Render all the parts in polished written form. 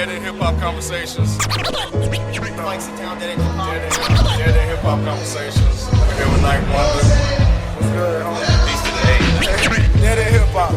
Dead End Hip Hop Conversations. Mike, sit down, Dead End Hip Hop. Dead End Hip Hop Conversations. We're here with Night Wonder. What's good, homie? Peace to the A. Dead End Hip Hop.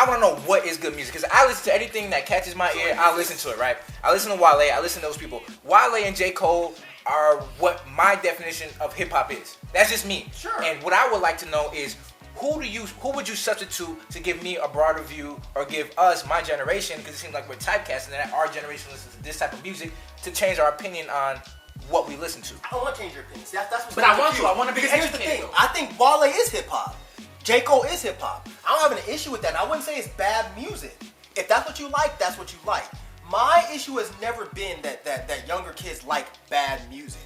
I want to know what is good music, because I listen to anything that catches my ear. I listen to it, right? I listen to Wale. I listen to those people. Wale and J. Cole are what my definition of hip hop is. That's just me. Sure. And what I would like to know is who would you substitute to give me a broader view, or give us, my generation, because it seems like we're typecasting that our generation listens to this type of music, to change our opinion on what we listen to. I don't want to change your opinions. That's what's But I want to. I want to be because here's the educated. thing. I think Wale is hip hop. J. Cole is hip hop. I don't have an issue with that. I wouldn't say it's bad music. If that's what you like, that's what you like. My issue has never been that younger kids like bad music.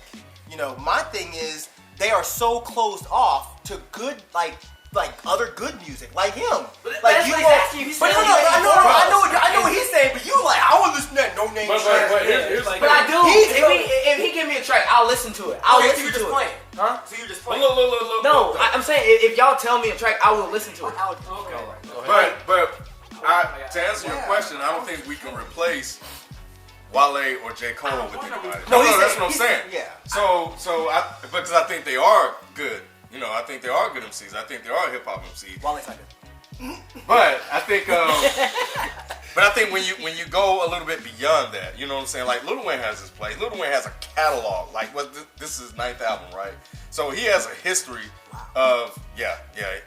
You know, my thing is they are so closed off to good like other good music, like him. But like that's what he's asking you. He's saying I know what he's saying, but you like, I want to listen to that no name shit. But I do. If he give me a track, I'll listen to it. I'll Okay, listen so you're to just it. playing. Huh? So you're just playing. Look. No, I'm saying if y'all tell me a track, I will listen to it. But to answer your question, I don't think we can replace Wale or J. Cole with anybody. No, that's what I'm saying. Yeah. Because I think they are good. You know, I think they are good MCs. I think they are hip hop MCs. Wale's not good. But I think, when you go a little bit beyond that, you know what I'm saying? Like Lil Wayne has his place. Lil Wayne has a catalog. Like this is his 9th album, right? So he has a history of yeah.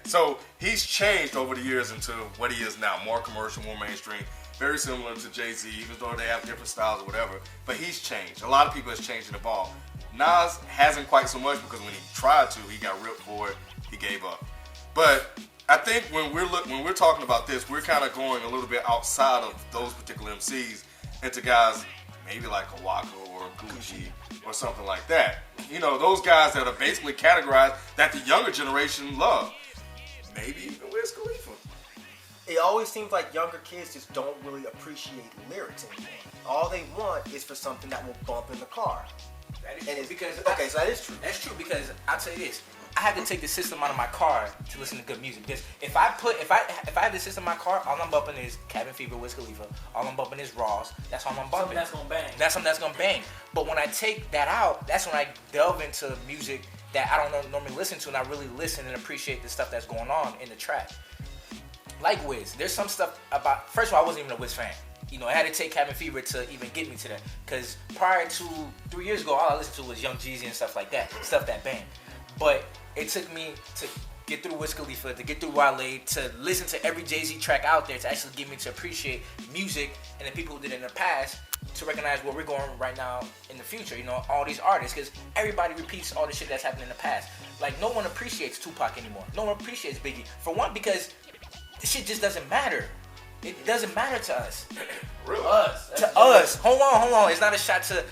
So he's changed over the years into what he is now, more commercial, more mainstream. Very similar to Jay-Z, even though they have different styles or whatever. But he's changed. A lot of people has changed and evolved. Nas hasn't quite so much, because when he tried to, he got ripped for it. He gave up. But I think when we're talking about this, we're kind of going a little bit outside of those particular MCs into guys maybe like a Waka or a Gucci or something like that. You know, those guys that are basically categorized that the younger generation love. Maybe even Wiz Khalifa. It always seems like younger kids just don't really appreciate lyrics anymore. All they want is for something that will bump in the car. That is And true, it's, because okay, so that is true. That's true, because I'll tell you this. I have to take the system out of my car to listen to good music. Because if I have the system in my car, all I'm bumping is Cabin Fever, Wiz Khalifa. All I'm bumping is Ross. That's all I'm bumping. Something that's gonna bang. That's something that's gonna bang. But when I take that out, that's when I delve into music that I don't normally listen to, and I really listen and appreciate the stuff that's going on in the track. Like Wiz, there's some stuff about. First of all, I wasn't even a Wiz fan. You know, I had to take Cabin Fever to even get me to that. Because prior to 3 years ago, all I listened to was Young Jeezy and stuff like that. Stuff that banged. But it took me to get through Wiz Khalifa, to get through Wale, to listen to every Jay-Z track out there, to actually get me to appreciate music and the people who did it in the past, to recognize where we're going right now in the future. You know, all these artists, because everybody repeats all the shit that's happened in the past. Like, no one appreciates Tupac anymore. No one appreciates Biggie. For one, because this shit just doesn't matter. It doesn't matter to us. Really? To us. Hold on. It's not a shot to.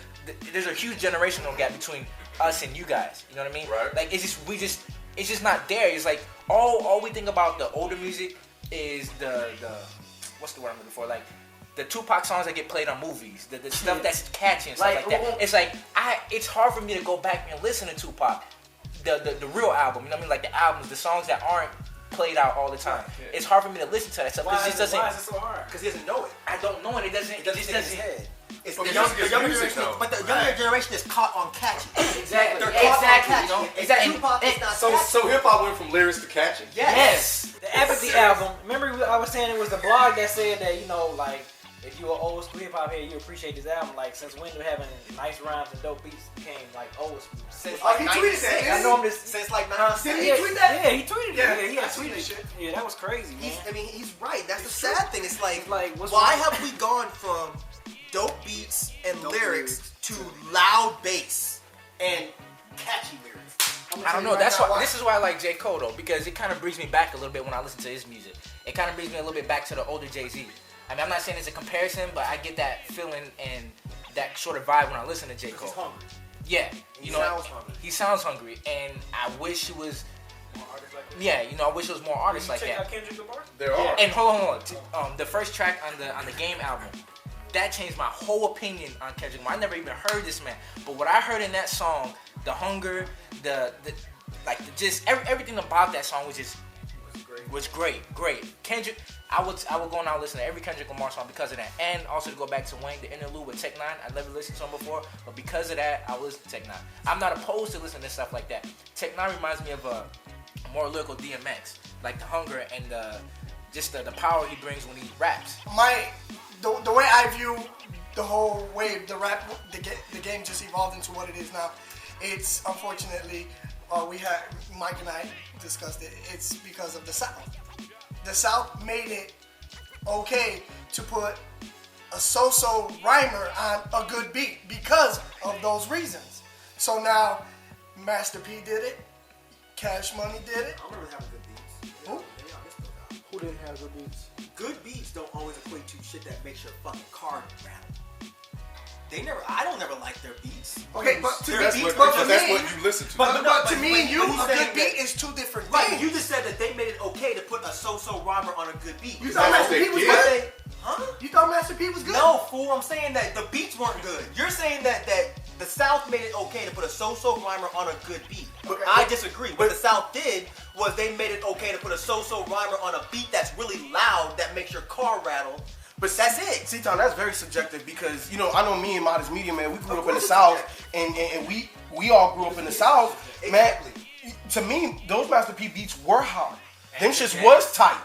There's a huge generational gap between us and you guys. You know what I mean? Right. Like it's just not there. It's like all we think about the older music is the what's the word I'm looking for? Like the Tupac songs that get played on movies, the stuff that's catchy and stuff like that. It's like it's hard for me to go back and listen to Tupac, the real album. You know what I mean? Like the albums, the songs that aren't played out all the time. Yeah. It's hard for me to listen to that stuff. Why is it so hard? Because he doesn't know it. I don't know it. It doesn't. It doesn't. It's But the music is younger music, generation, though. but the younger generation is caught on catchy. Exactly. They're caught on catchy. You know? Exactly. Tupac is not catchy. So hip hop went from lyrics to catching. Yes. The Apathy album. Remember, I was saying it was the blog that said that, you know, like, if you're an old school hip hop head, you appreciate this album. Like, since when do having nice rhymes and dope beats became like old school? Since like he tweeted 96. that. I know him this. Since like Didn't 96. he tweet that? Yeah, he tweeted Yeah, it. Yeah, I seen that shit. Yeah, that was crazy, man. He's right. That's the sad thing. It's like What's why wrong? have we gone from dope beats and Dope lyrics lyrics. to loud bass and catchy lyrics? I don't know. That's why. This is why I like J. Cole though, because it kind of brings me back a little bit when I listen to his music. It kind of brings me a little bit back to the older Jay-Z. I mean, I'm not saying it's a comparison, but I get that feeling and that sort of vibe when I listen to J. Cole. He's hungry. Yeah, He sounds hungry. He sounds hungry, and I wish he was More artists like that. Yeah, you know, I wish there was more artists like Check that. out Kendrick Lamar. There are. And hold on. The first track on the Game album, that changed my whole opinion on Kendrick Lamar. I never even heard this man, but what I heard in that song, the hunger, just everything about that song was great. Kendrick, I would go and listen to every Kendrick Lamar song because of that, and also to go back to Wayne, the interlude with Tech 9. I never listened to him before, but because of that, I listen to Tech 9. I'm not opposed to listening to stuff like that. Tech 9 reminds me of a more lyrical DMX, like the hunger and the power he brings when he raps. The way I view the whole way the game just evolved into what it is now, it's unfortunately, Mike and I discussed it, it's because of the South. The South made it okay to put a so-so rhymer on a good beat because of those reasons. So now, Master P did it, Cash Money did it. I don't remember having good beats. Who? Who didn't have good beats? Good beats don't always equate to shit that makes your fucking car rattle. I don't never like their beats. Okay, but to That's me, what but for that's me, what you listen to. but to me and you, he's a saying good beat that- is two different Right, things. you just said that they made it okay to put a so-so rhymer on a good beat. You thought That's Master what P was they good? did. Huh? You thought Master P was good? No, fool. I'm saying that the beats weren't good. You're saying that the South made it okay to put a so-so rhymer on a good beat. Okay. I disagree. What the South did was they made it okay to put a so-so rhymer on a beat that's really loud that makes your car rattle. But that's it. See, Tom, that's very subjective because, you know, I know me and Modest Media, man, we grew up in the course it's South, and we all grew up in the South. Exactly. Man, to me, those Master P beats were hard. Them shits was tight.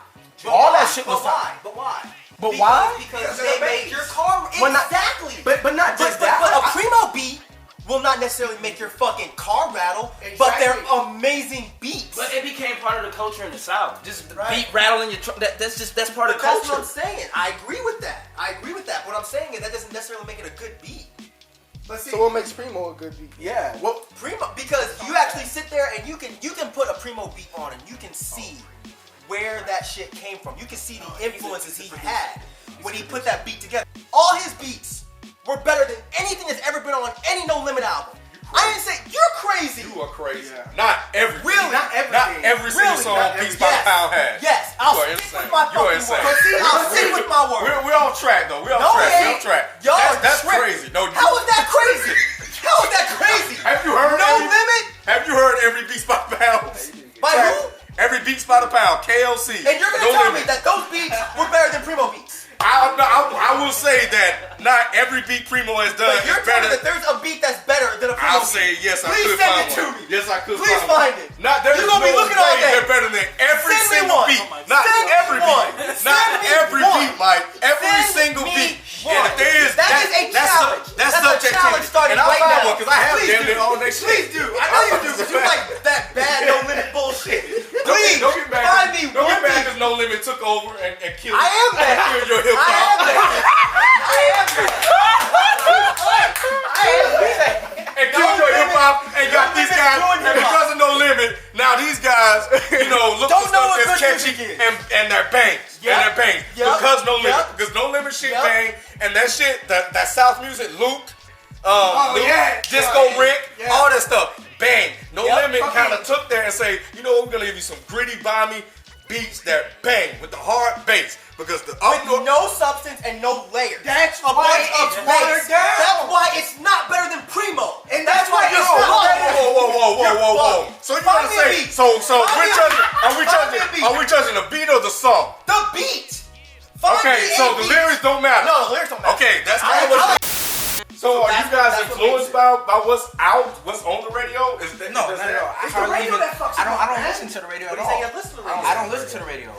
All that shit was tight. But why? But why? Because they made your car But not- exactly. But not just that. But a primo beat will not necessarily make your fucking car rattle, but they're amazing beats. But it became part of the culture in the South. Just Right. beat rattling your truck. That's part of But the that's culture. what I'm saying. I agree with that. What I'm saying is that doesn't necessarily make it a good beat. But see, So what makes Primo a good beat? Yeah. Well, Primo, because you actually sit there and you can put a primo beat on and you can see where that shit came from. You can see the influences he had when he put that beat together. All his beats were better than anything that's ever been on any No Limit album. I didn't say you're crazy. You are crazy. Yeah. Not every Really? not everything. every single Really? song Not Beats every- by Yes. Pound has. Yes, I'll You are stick insane. with my You are fucking insane. word. See, I'll stick with my word. We're on track though. We're on No, track. we We're on ain't. track. Y'all That's tripping. crazy. No, How is that crazy? How is that crazy? Have you heard No every, Limit? Have you heard every Beats by Pound? By who? Every Beats by the Pound. KLC. And you're gonna No tell Limit. me that those beats were better than Primo beats? I will say that not every beat Primo has done But you're is better. telling me that there's a beat that's better than a Primo I'll say beat. yes. I Please could send find it to one. me. Yes, I could. Please find it. Not there's You're gonna be no looking all way day. They're better than every Send me single one. beat. Oh my Not Send me every one. beat. Send Not me every one. beat, Mike. Every Send single me beat. one. And if there is That is a challenge. That's That's a challenge subjectivity. starting And I'll right find now. one because I have Please damn do. near all next shit. Please do. I know you do, but you like that bad No Limit bullshit. Please Don't get mad. find me Don't one get mad beat. because No Limit took over and killed. I am and that. killed your hip I am hop. that. I am that. I am that. And killed your hip hop and got these Limit guys. ruined And hip-hop. because of No Limit, now these guys, you know, look Don't for know stuff what that's good catchy music is. and they're bangs. Yep. And they're bangs. Yep. Because No Limit. Yep. Because No Limit shit Yep. bang. And that shit, that South music, Luke, Luke, yeah. Disco Yeah. Rick, Yeah. all that stuff. Bang. No Yep. Limit Okay. kind of took there and say, you know what, we're going to give you some gritty, bomby beats that bang with the hard bass. Because the up With no substance and no layers. That's a why bunch of it's bass. watered down. That's why it's not better than Primo. And that's why you're it's fucked. not Whoa. So you Find want to me a say, beat. so Find we're me a judging, beat. are we Find me a judging, beat. are we judging the beat or the song? The beat. Find Okay, me so a the beat. lyrics don't matter. No, the lyrics don't matter. Okay, that's I- kind of I what. So are that's you guys what influenced makes by what's out, what's on the radio? Is that No, is not that- at all. I It's the hardly radio even. that fucks I don't. you I up, don't man. listen to the radio What at do you say? all. You listen to the I radio? don't listen to the radio.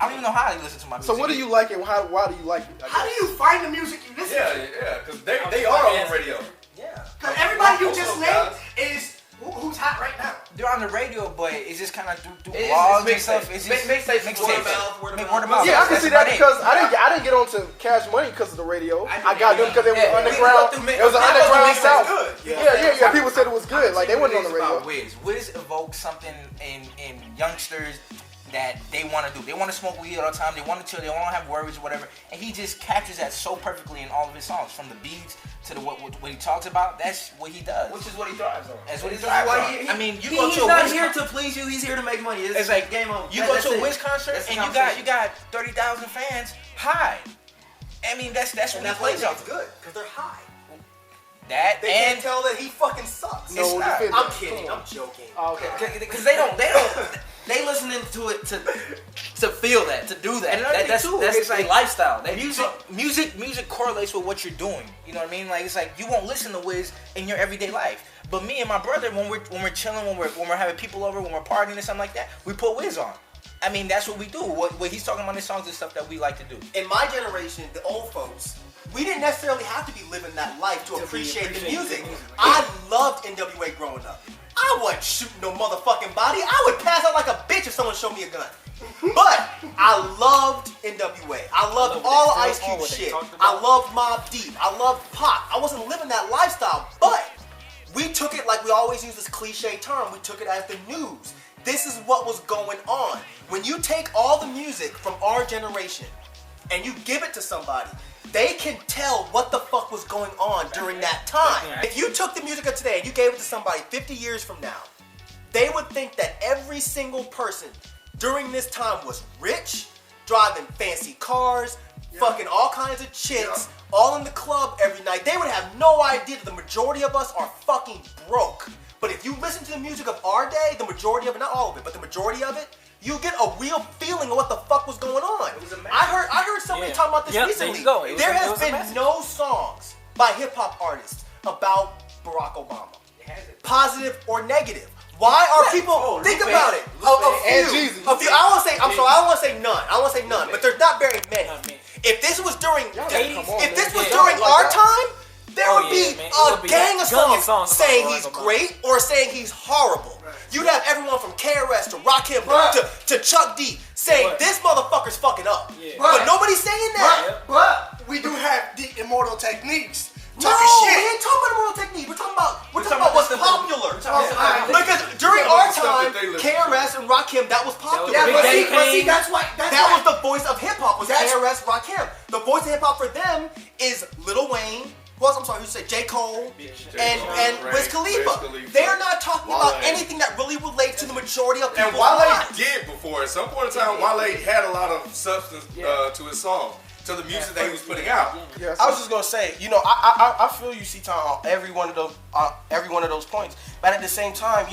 I don't even know how I listen to my music. So what do you like it? Why do you like it? How do you find the music you listen to? Yeah, because they are on the radio. Yeah. Because everybody you Most of just those named guys. is who's hot right now. They're on the radio, but it's just kind of through It's blogs and mixtape. stuff. It's just Mixtape, Word of mouth, word of Make mouth. word of mouth. Yeah, I can That's see that about it. because I didn't get onto Cash Money because of the radio. I got them because it was Yeah, underground. we go through It was an mix- underground mixtape South. good. Yeah. People said it was good. Like they wasn't on the About radio. Wiz evoked something in youngsters that they want to do. They want to smoke weed all the time. They want to chill. They don't have worries or whatever. And he just captures that so perfectly in all of his songs, from the beats to the what he talks about. That's what he does. Which is what he thrives on. That's what he thrives on. I mean, you go to he's a not Wiz here to please you. He's here to make money. It's like game over. You go to a Wiz concert and you got 30,000 fans. High. I mean, that's what he plays off. It's good because they're high. That They and can't tell that he fucking sucks. It's not. I'm kidding. I'm joking. Because they listening to it to feel that, to do that. And another thing That's too, their it's like lifestyle. They music correlates with what you're doing. You know what I mean? Like, it's like you won't listen to Wiz in your everyday life, but me and my brother, when we're chilling, when we're having people over, when we're partying or something like that, we put Wiz on. I mean, that's what we do. What he's talking about in his songs is stuff that we like to do. In my generation, the old folks, we didn't necessarily have to be living that life to appreciate the music. I loved NWA growing up. I wasn't shooting no motherfucking body. I would pass out like a bitch if someone showed me a gun. But I loved NWA. I loved all Ice Cube shit. I loved Mobb Deep. I loved Pac. I wasn't living that lifestyle, but we took it, like we always use this cliche term, we took it as the news. This is what was going on. When you take all the music from our generation and you give it to somebody, they can tell what the fuck was going on during that time. If you took the music of today and you gave it to somebody 50 years from now, they would think that every single person during this time was rich, driving fancy cars, fucking all kinds of chicks, all in the club every night. They would have no idea that the majority of us are fucking broke. But if you listen to the music of our day, the majority of it, not all of it, but the majority of it, you get a real feeling of what the fuck was going on. I heard somebody talking about this recently. There has been no songs by hip hop artists about Barack Obama, positive or negative. Why are people? Think about it. A few. I don't want to say. I'm sorry. I don't want to say none. I don't want to say none. But there's not very many. If this was during, if this was during our time, there would be a gang of songs saying he's great or saying he's horrible. You'd have everyone from KRS to Rakim to Chuck D saying this motherfucker's fucking up. But nobody's saying that. But we do have the immortal techniques. No, we ain't talking about immortal technique. We're talking about what's popular. Because during our time, KRS and Rakim, that was popular. Yeah, but see, that's why. That was the voice of hip hop. Was KRS, Rakim. The voice of hip hop for them is Lil Wayne. I'm sorry, who said J. Cole and Wiz Khalifa. They're not talking about anything that really relates to the majority of people. And Wale did before. At some point in time, Wale had a lot of substance to his song, to the music that he was putting out. I was just gonna say, I feel you, C-Town, on every one of those points. But at the same time,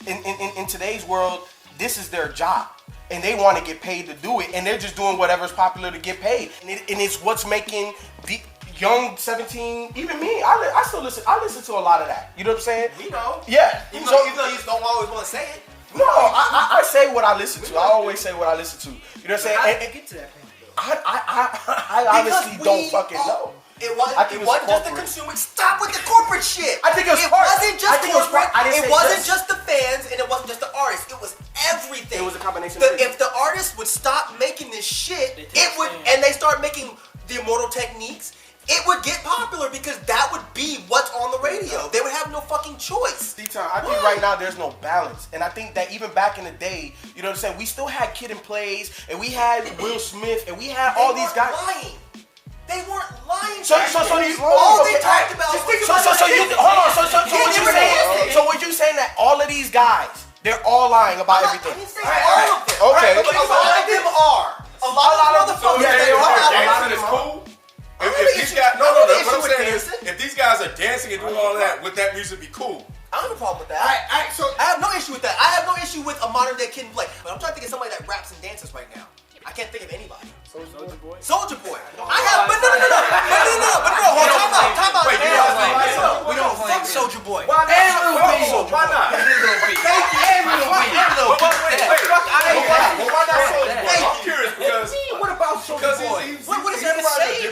in today's world, this is their job. And they want to get paid to do it. And they're just doing whatever's popular to get paid. And it's what's making the young 17, even me, I still listen. I listen to a lot of that. You know what I'm saying? We know. Yeah. Even though you don't always want to say it. No, I say what I listen to. I always say what I listen to. You know what I'm saying? I get to that point. I honestly don't fucking know. It wasn't just the consumer. Stop with the corporate shit. I think it wasn't just corporate. It wasn't just just the fans and it wasn't just the artists. It was everything. It was a combination of everything. If the artists would stop making this shit, and they start making the immortal techniques, it would get popular because that would be what's on the radio. They would have no fucking choice. D-Town, I think right now there's no balance. And I think that even back in the day, you know what I'm saying, we still had Kid and Plays, and we had Will Smith, and we had all these guys. Lying. They weren't lying. So all they talked about So what you saying that all of these guys, they're all lying about everything? I didn't say all of them. Okay. But a lot of them are. A lot of motherfuckers. Dancing is cool. If these guys, what I'm saying is, if these guys are dancing and doing all that, would that music be cool? I don't have a problem with that. I have no issue with that. I have no issue with a modern day Kid and Play. But I'm trying to think of somebody that raps and dances right now. I can't think of anybody. Soulja Boy. I have, but no. Hold on, time out. Wait, we don't fuck Soulja Boy. Why not? Why not? Thank you. Fuck out of here. Why not Soulja Boy? I'm curious because What about Soulja Boy? What is that to say?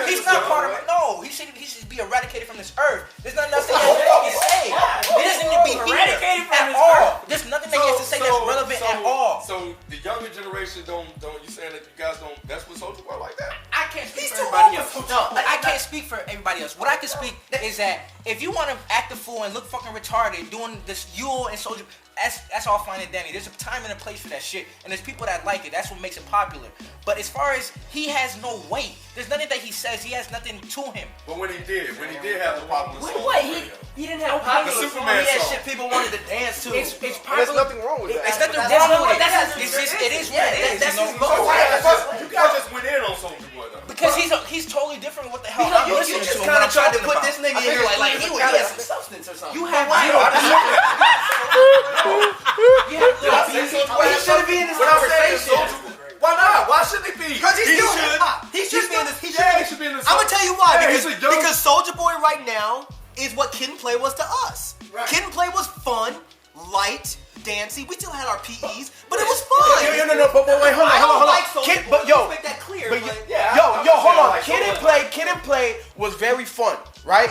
He's not part of it. No, he should be eradicated from this earth. There's nothing else that he can say. He doesn't need to be eradicated at all. There's nothing that he has to say that's relevant at all. So the younger generation don't you saying that you guys don't? That's what Soulja Boy like that? I can't speak He's for too everybody old else. for No, I can't speak for everybody else. What I can speak is that if you want to act a fool and look fucking retarded doing this Yule and Soldier, that's all fine and dandy. There's a time and a place for that shit, and there's people that like it. That's what makes it popular. But as far as he has no weight, there's nothing that he says. He has nothing to him. But when he did have the popular song, He didn't have popular the song. Superman He had song. shit people wanted to dance to. It's There's popular. nothing wrong with that. It's nothing That's wrong with it. that's- It's just it is what it is. That's You his know? mode. You guys just went in on Soulja Boy though. Because he's totally different with what the hell You know, I'm you listening just to. kind What of I'm tried to talking put about. this nigga in here like he has some substance or something. You have He shouldn't be in this conversation. Why not? Why shouldn't he be? Because he's He still should. hip hop. He should be in this. He should be in this. I'm gonna tell you why. Yeah, because he's a young- because Soulja Boy right now is what Kid and Play was to us. Right. Kid and Play was fun, light, dancey. We still had our PEs, but it was fun. No, but wait, hold I don't on. like Soulja Kid, Boy. but yo, Let's make that clear. but But yo, hold on. Kid and Play was very fun, right?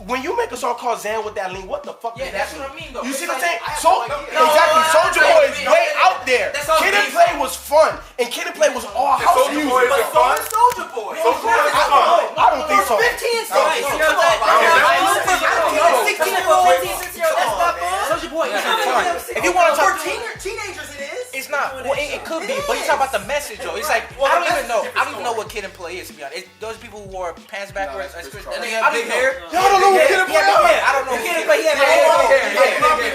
When you make a song called Zan with that lean, what the fuck Yeah, does that that's mean? what I mean, though. You see It's what I'm like, saying? I have So no idea. exactly, Soulja Boy is way out there. That's all Kid and beef. Play was fun, and Kid and Play was all house Soulja music. Boy is so fun. is Soulja Boy. Soulja Boy is fun. I don't think so. 15 Right, songs. you Come know on, that- bro. no, 16-year-old, 16-year-old, that's not fun. Soulja Boy, It's he's fun. not If you want to talk, Teenagers, it is. it's not. Well, it could be, but you talk about the message though. It's like I don't even know. I don't even know what Kid and Play is to be honest. Those people who wore pants backwards. That nigga had big hair. Y'all don't know what Kid and Play is? I don't know. Kid and Play, he had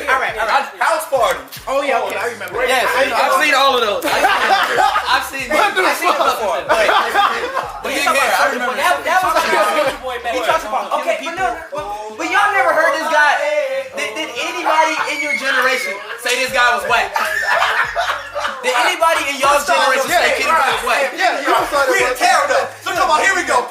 All right. House party. Oh yeah, okay, I remember. Yes, I've seen all of those. I've seen it before. But big hair, I remember. That was like Soulja Boy back He then. talks about Okay, killing but people. no, but y'all never heard this guy. Did anybody in your generation say this guy was whack? Did anybody in y'all's generation say Kid and Play was whack? We the tear it up. So come on, here we go.